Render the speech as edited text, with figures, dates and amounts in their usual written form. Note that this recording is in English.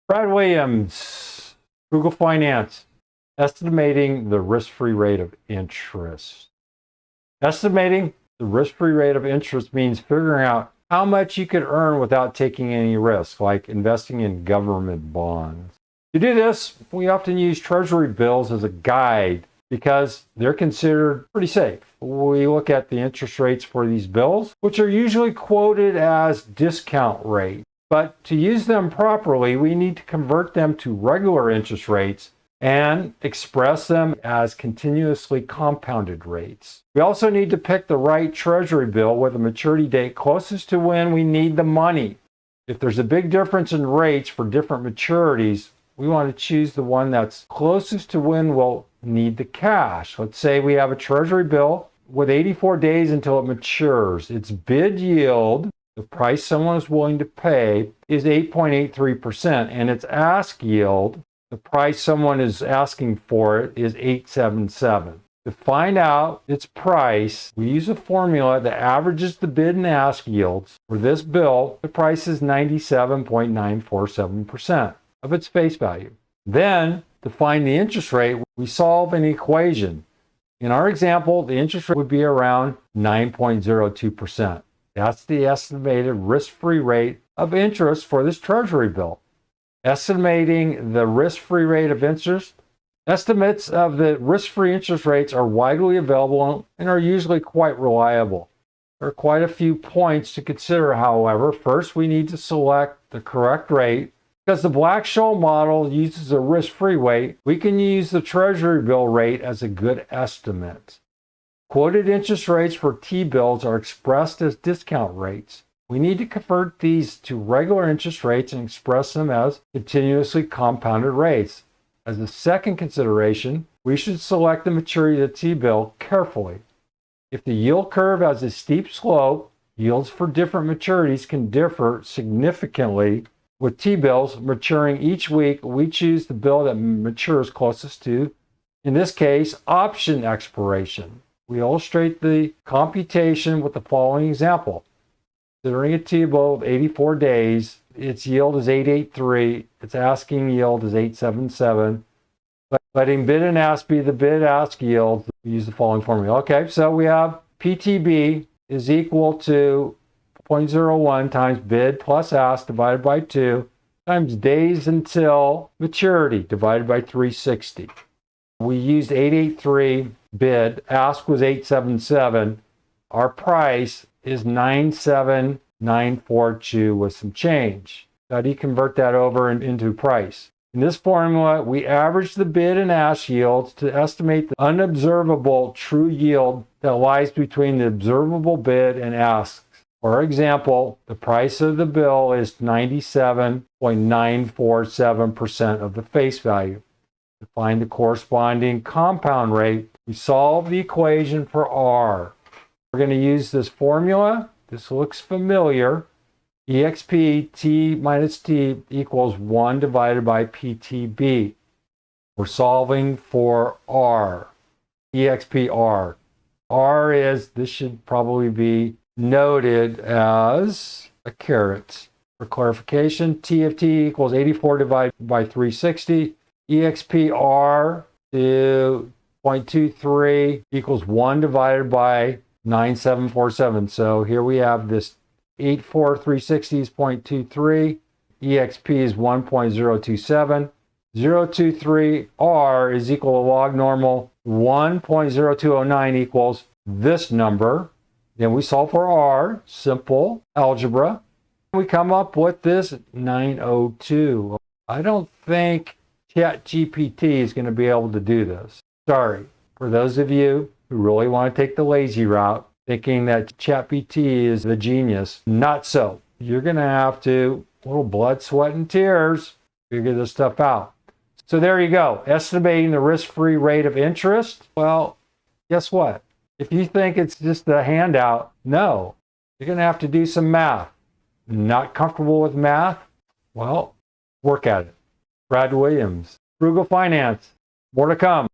Brad Williams, Frugal Finance, estimating the risk-free rate of interest. Estimating the risk-free rate of interest means figuring out how much you could earn without taking any risk, like investing in government bonds. To do this, we often use Treasury bills as a guide because they're considered pretty safe. We look at the interest rates for these bills, which are usually quoted as discount rates. But to use them properly, we need to convert them to regular interest rates and express them as continuously compounded rates. We also need to pick the right Treasury bill with a maturity date closest to when we need the money. If there's a big difference in rates for different maturities, we want to choose the one that's closest to when we'll need the cash. Let's say we have a Treasury bill with 84 days until it matures. Its bid yield, the price someone is willing to pay, is 8.83%, and its ask yield, the price someone is asking for it, is 8.77. To find out its price, we use a formula that averages the bid and ask yields. For this bill, the price is 97.947% of its face value. Then, to find the interest rate, we solve an equation. In our example, the interest rate would be around 9.02%. That's the estimated risk-free rate of interest for this Treasury bill. Estimating the risk-free rate of interest. Estimates of the risk-free interest rates are widely available and are usually quite reliable. There are quite a few points to consider, however. First, we need to select the correct rate. Because the Black-Scholes model uses a risk-free rate, we can use the Treasury bill rate as a good estimate. Quoted interest rates for T-bills are expressed as discount rates. We need to convert these to regular interest rates and express them as continuously compounded rates. As a second consideration, we should select the maturity of the T-bill carefully. If the yield curve has a steep slope, yields for different maturities can differ significantly. With T-bills maturing each week, we choose the bill that matures closest to, in this case, option expiration. We illustrate the computation with the following example. Considering a T-bill of 84 days, its yield is 8.83, its asking yield is 8.77. Letting bid and ask be the bid-ask yield, we use the following formula. Okay, so we have PTB is equal to 0.01 times bid plus ask divided by 2 times days until maturity divided by 360. We used 883 bid, ask was 877. Our price is 97942 with some change. How do you convert that over into price? In this formula, we average the bid and ask yields to estimate the unobservable true yield that lies between the observable bid and ask. For example, the price of the bill is 97.947% of the face value. To find the corresponding compound rate, we solve the equation for R. We're going to use this formula. This looks familiar. EXP T minus T equals 1 divided by PTB. We're solving for R. EXP R. R is, this should probably be noted as a caret. For clarification, T of T equals 84 divided by 360. EXPR to 0.23 equals 1 divided by 9747. So here we have this 84360 is 0.23. EXP is 1.027. 0.23R is equal to log normal 1.0209 equals this number. Then we solve for R, simple algebra. We come up with this 902. I don't think ChatGPT is going to be able to do this. Sorry. For those of you who really want to take the lazy route, thinking that ChatGPT is the genius, not so. You're going to have to, a little blood, sweat, and tears, figure this stuff out. So there you go. Estimating the risk-free rate of interest. Well, guess what? If you think it's just a handout, no. You're going to have to do some math. Not comfortable with math? Well, work at it. Brad Williams, Frugal Finance. More to come.